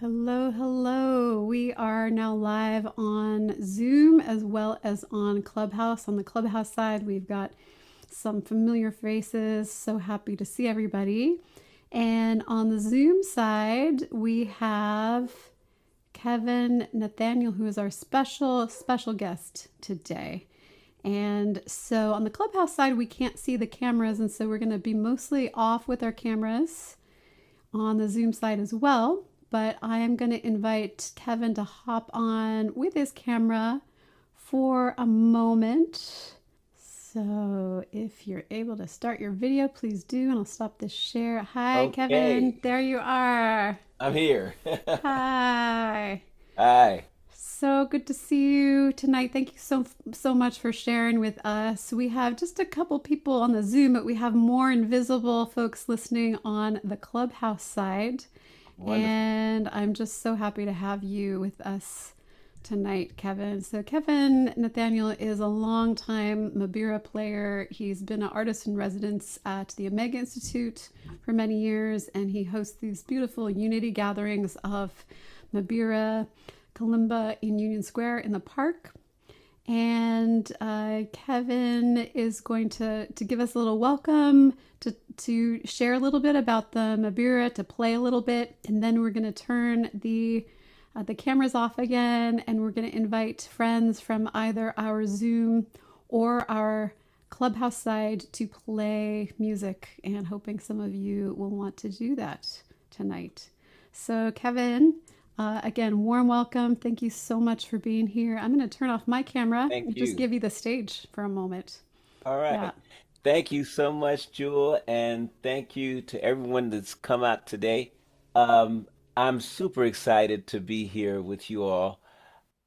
Hello, hello. We are now live on Zoom as well as on Clubhouse. On the Clubhouse side, we've got some familiar faces. So happy to see everybody. And on the Zoom side, we have Kevin Nathaniel, who is our special guest today. And so on the Clubhouse side, we can't see the cameras, and so we're going to be mostly off with our cameras on the Zoom side as well. But I am going to invite Kevin to hop on with his camera for a moment. So if you're able to start your video, please do, and I'll stop this share. Hi, Kevin. Okay, There you are. I'm here. Hi. Hi. So good to see you tonight. Thank you so much for sharing with us. We have just a couple people on the Zoom, but we have more invisible folks listening on the Clubhouse side. Wonderful. And I'm just so happy to have you with us tonight, Kevin. So Kevin Nathaniel is a longtime Mbira player. He's been an artist in residence at the Omega Institute for many years, and he hosts these beautiful unity gatherings of Mbira Kalimba in Union Square in the park. And Kevin is going to give us a little welcome, to share a little bit about the Mbira, to play a little bit, and then we're going to turn the cameras off again, and we're going to invite friends from either our Zoom or our Clubhouse side to play music, and hoping some of you will want to do that tonight. So, Kevin, again, warm welcome. Thank you so much for being here. I'm going to turn off my camera Thank and just you. give you the stage for a moment. All Yeah. right. Thank you so much, Jewel, and thank you to everyone that's come out today. Um, I'm super excited to be here with you all.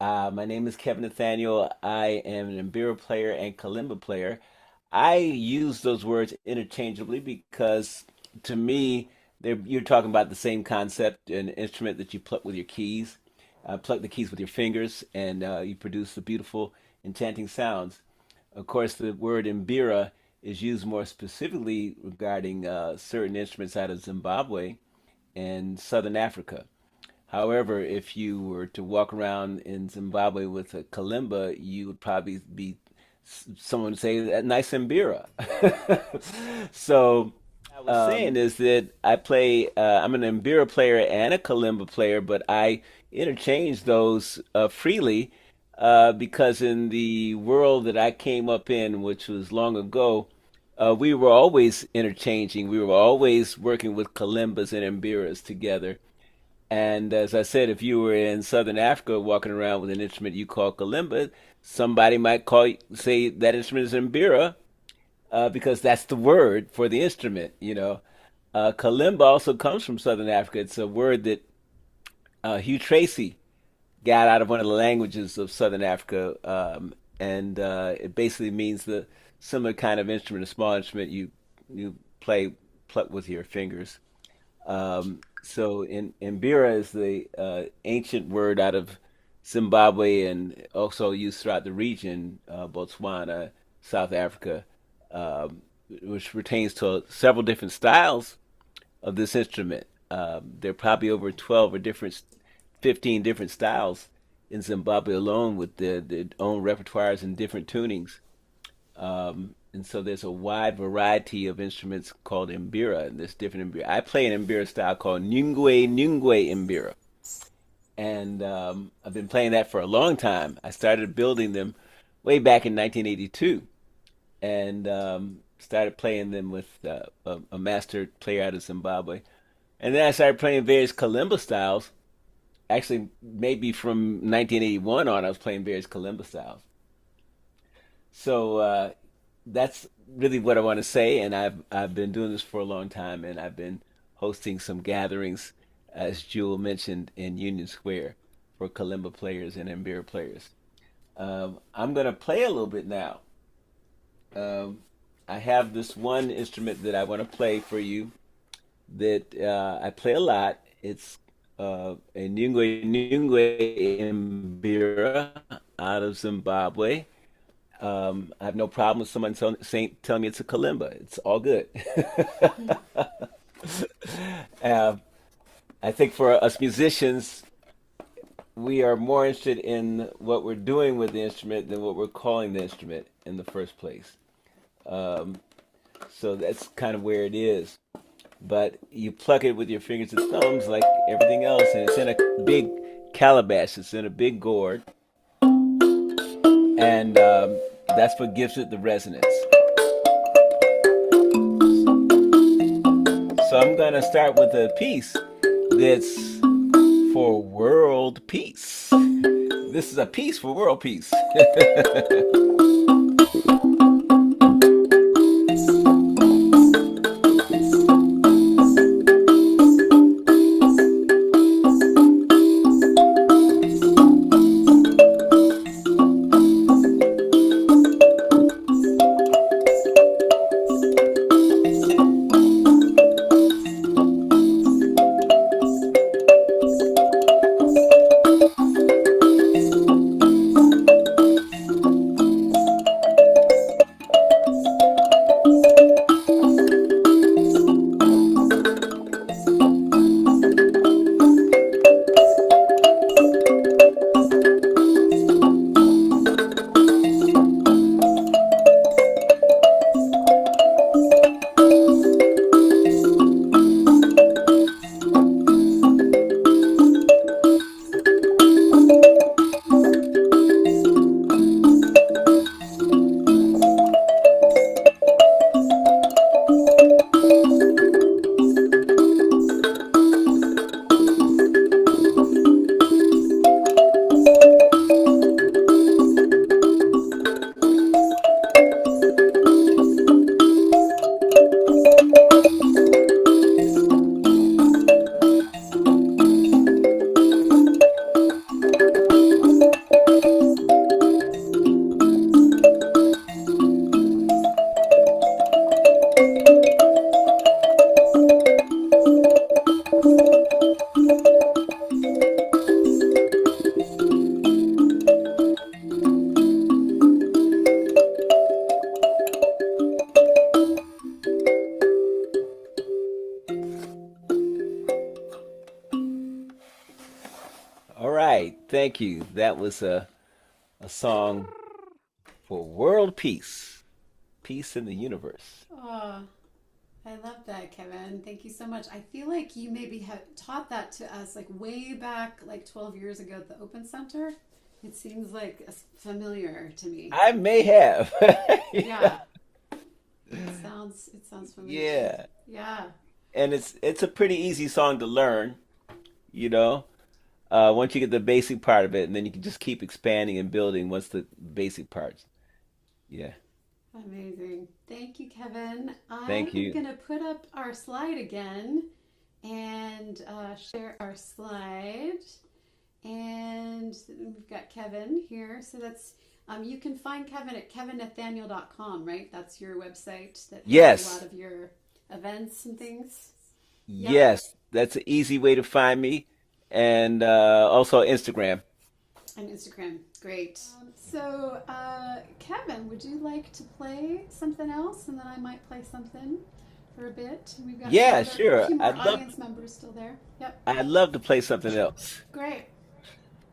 My name is Kevin Nathaniel. I am an Mbira player and Kalimba player. I use those words interchangeably because to me, you're talking about the same concept, an instrument that you pluck with your keys. Pluck the keys with your fingers, and you produce the beautiful, enchanting sounds. Of course, the word Mbira is used more specifically regarding certain instruments out of Zimbabwe and Southern Africa. However, if you were to walk around in Zimbabwe with a kalimba, you would probably be someone would say that nice Mbira. So I was saying is that I'm an Mbira player and a kalimba player, but I interchange those freely because in the world that I came up in, which was long ago, we were always interchanging. We were always working with kalimbas and Mbiras together. And as I said, if you were in Southern Africa walking around with an instrument you call kalimba, somebody might say that instrument is mbira because that's the word for the instrument. Kalimba also comes from Southern Africa. It's a word that Hugh Tracy got out of one of the languages of Southern Africa, and it basically means the similar kind of instrument, a small instrument you pluck with your fingers. So in Mbira is the ancient word out of Zimbabwe and also used throughout the region, Botswana, South Africa, which pertains to several different styles of this instrument. There are probably over 12 or 15 different styles in Zimbabwe alone with their own repertoires and different tunings. And so there's a wide variety of instruments called mbira, and there's different mbira. I play an mbira style called Nyungwe mbira, and I've been playing that for a long time. I started building them way back in 1982, and started playing them with a master player out of Zimbabwe. And then I started playing various kalimba styles. Actually, maybe from 1981 on, I was playing various kalimba styles. So that's really what I want to say, and I've been doing this for a long time, and I've been hosting some gatherings, as Jewel mentioned, in Union Square for kalimba players and mbira players. I'm gonna play a little bit now. Um, I have this one instrument that I want to play for you that I play a lot. It's a Nyungwe mbira out of Zimbabwe. I have no problem with someone telling me it's a kalimba. It's all good. uh, I think for us musicians, we are more interested in what we're doing with the instrument than what we're calling the instrument in the first place. Um, so that's kind of where it is. But you pluck it with your fingers and thumbs like everything else, and it's in a big calabash. It's in a big gourd, and that's what gives it the resonance. So I'm gonna start with a piece that's for world peace. This is a piece for world peace. All right, thank you. That was a song for world peace, peace in the universe. Oh, I love that, Kevin. Thank you so much. I feel like you maybe have taught that to us like way back, like 12 years ago at the Open Center. It seems like familiar to me. I may have. Yeah, it sounds familiar. Yeah, Yeah. and it's a pretty easy song to learn, you know. Once you get the basic part of it, and then you can just keep expanding and building once the basic parts. Yeah, Amazing. Thank you, Kevin. thank I'm you. going to put up our slide again and share our slide. And we've got Kevin here. So that's, you can find Kevin at kevinnathaniel.com, right? That's your website that has a lot Yes, of your events and things. Yep. yes, that's an easy way to find me, and also Instagram. And Instagram. Great. Kevin, would you like to play something else? And then I might play something for a bit. We've got Yeah, sure. few more audience members still there. Yep. I'd love to play something else. Great.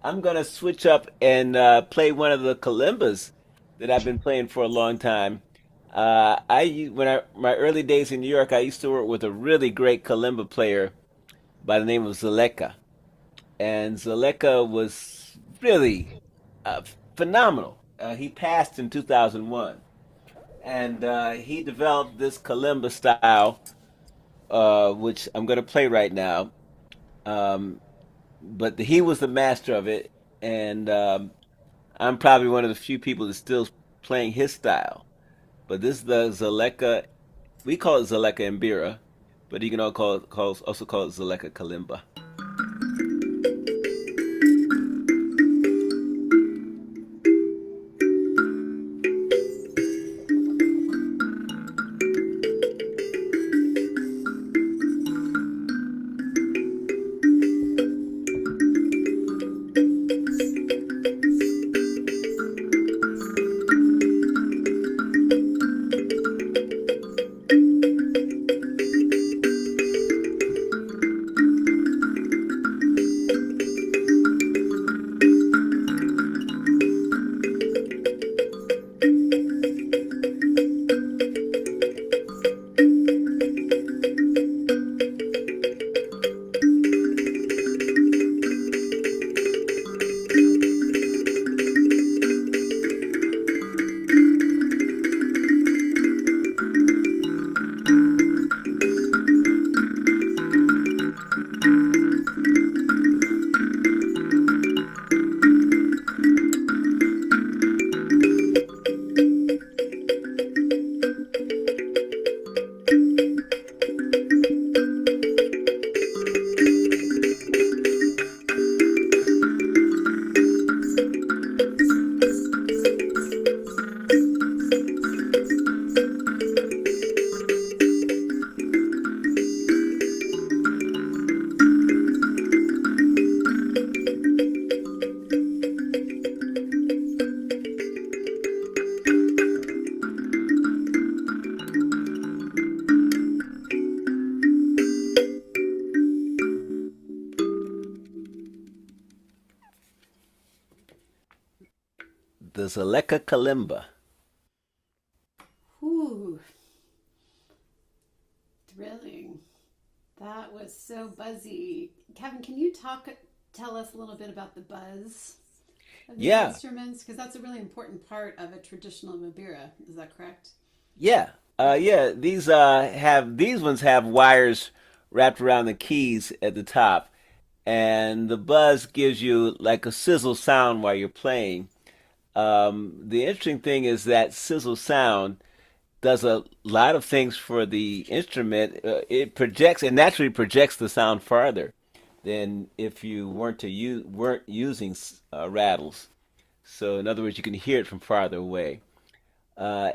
I'm gonna switch up and play one of the kalimbas that I've been playing for a long time. When I my early days in New York, I used to work with a really great kalimba player by the name of Zaleka, and Zaleka was really uh, phenomenal. He passed in 2001, and he developed this kalimba style, which I'm gonna play right now. Um, but he was the master of it, and I'm probably one of the few people that's still playing his style. But this is the Zaleka. We call it Zaleka Mbira, but you can also call it Zaleka Kalimba. is Aleka Kalimba. Ooh, thrilling. That was so buzzy. Kevin, can you tell us a little bit about the buzz of these Yeah, instruments? Because that's a really important part of a traditional Mbira. Is that correct? yeah, yeah. These ones have wires wrapped around the keys at the top, and the buzz gives you like a sizzle sound while you're playing. The interesting thing is that sizzle sound does a lot of things for the instrument. It naturally projects the sound farther than if you weren't using rattles. So in other words, you can hear it from farther away.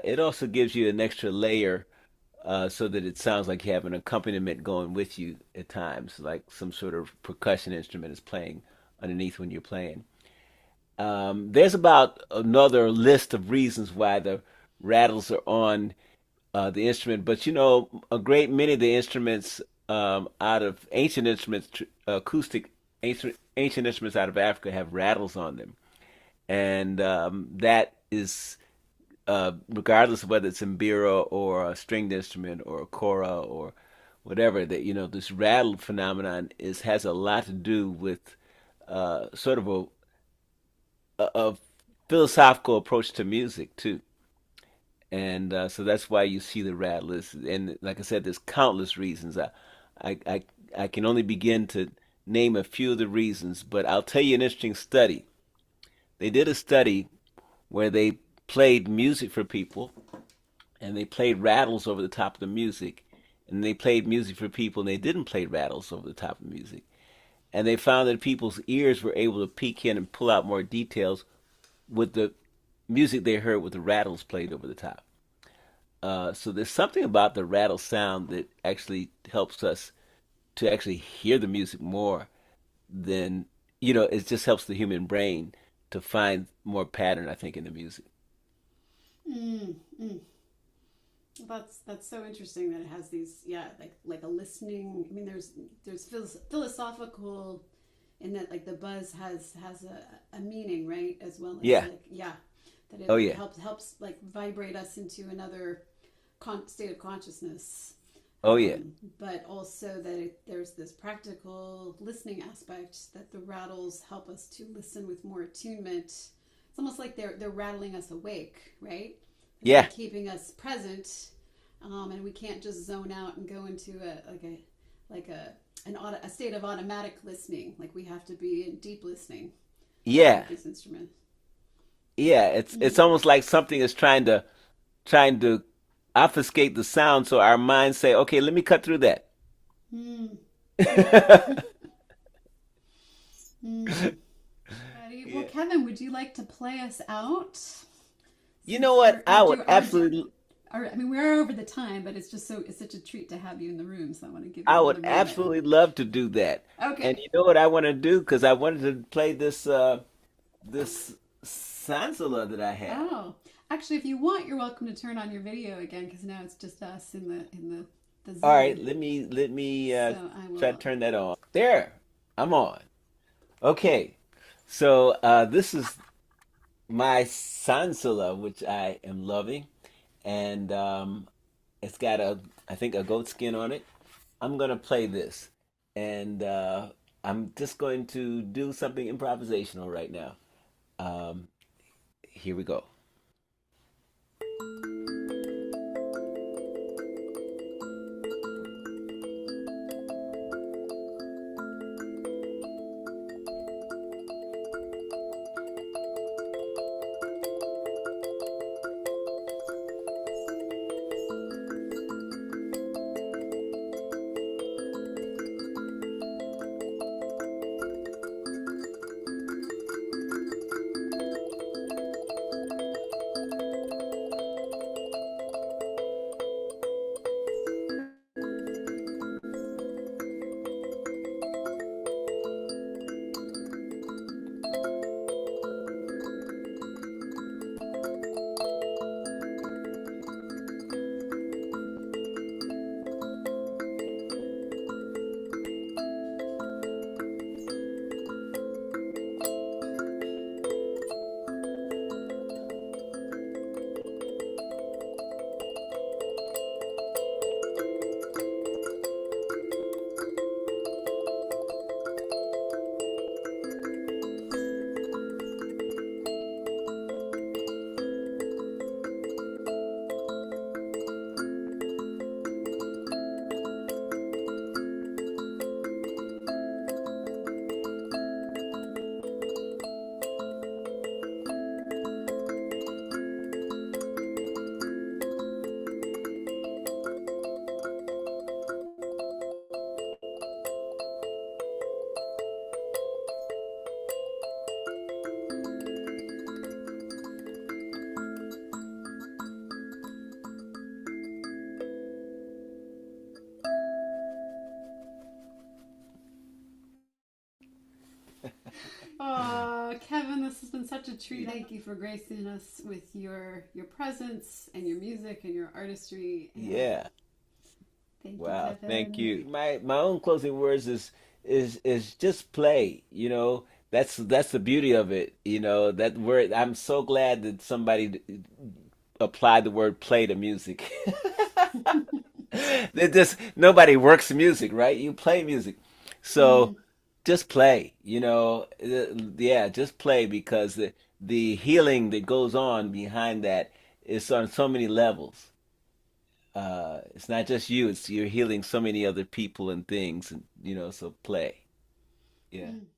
It also gives you an extra layer so that it sounds like you have an accompaniment going with you at times, like some sort of percussion instrument is playing underneath when you're playing. There's about another list of reasons why the rattles are on the instrument, but a great many of the instruments out of ancient instruments, acoustic ancient instruments out of Africa have rattles on them, and that is regardless of whether it's mbira or a stringed instrument or a kora or whatever. That this rattle phenomenon is has a lot to do with sort of a philosophical approach to music too. And so that's why you see the rattlers. And like I said, there's countless reasons. I, I, I can only begin to name a few of the reasons, but I'll tell you an interesting study. They did a study where they played music for people, and they played rattles over the top of the music, and they played music for people, and they didn't play rattles over the top of music. And they found that people's ears were able to peek in and pull out more details with the music they heard with the rattles played over the top. So there's something about the rattle sound that actually helps us to actually hear the music more than, it just helps the human brain to find more pattern, I think, in the music. Mm, mm. That's so interesting that it has these, yeah, like a listening. I mean, there's philosophical in that, like the buzz has a meaning, right, as well as Yeah. like, yeah, that Oh, it yeah. helps like vibrate us into another state of consciousness. Oh, yeah. But also that there's this practical listening aspect that the rattles help us to listen with more attunement. It's almost like they're rattling us awake, right? They're Yeah. keeping us present, and we can't just zone out and go into a state of automatic listening. Like we have to be in deep listening Yeah. with this instrument. Yeah. It's Mm. almost like something is trying to obfuscate the sound so our minds say, okay, let me cut through that. Mm. Mm. Ready? Well, Yeah. Kevin, would you like to play us out? You know Since what? I would absolutely I mean, we are over the time, but it's such a treat to have you in the room. So I want to give you I would another moment. absolutely love to do that. And Okay. you know what I want to do? Because I wanted to play this Sansala that I have. Oh, actually, if you want, you're welcome to turn on your video again because now it's just us in the All right, Zoom. let me So I try to will. turn that on. There, I'm on. Okay, so this is my Sansala, which I am loving, and it's got I think a goat skin on it. I'm gonna play this, and I'm just going to do something improvisational right now. Um, Here we go. has been such a treat. Thank you for gracing us with your presence and your music and your artistry. And Yeah. thank you, Wow, thank Kevin. you. My own closing words is just play, you know. That's the beauty of it, you know. That word I'm so glad that somebody applied the word play to music. That just nobody works music, right? You play music. So Mm, just play, you know. Yeah, just play because the healing that goes on behind that is on so many levels. It's not just you, it's you're healing so many other people and things and you know, so play. Yeah. mm.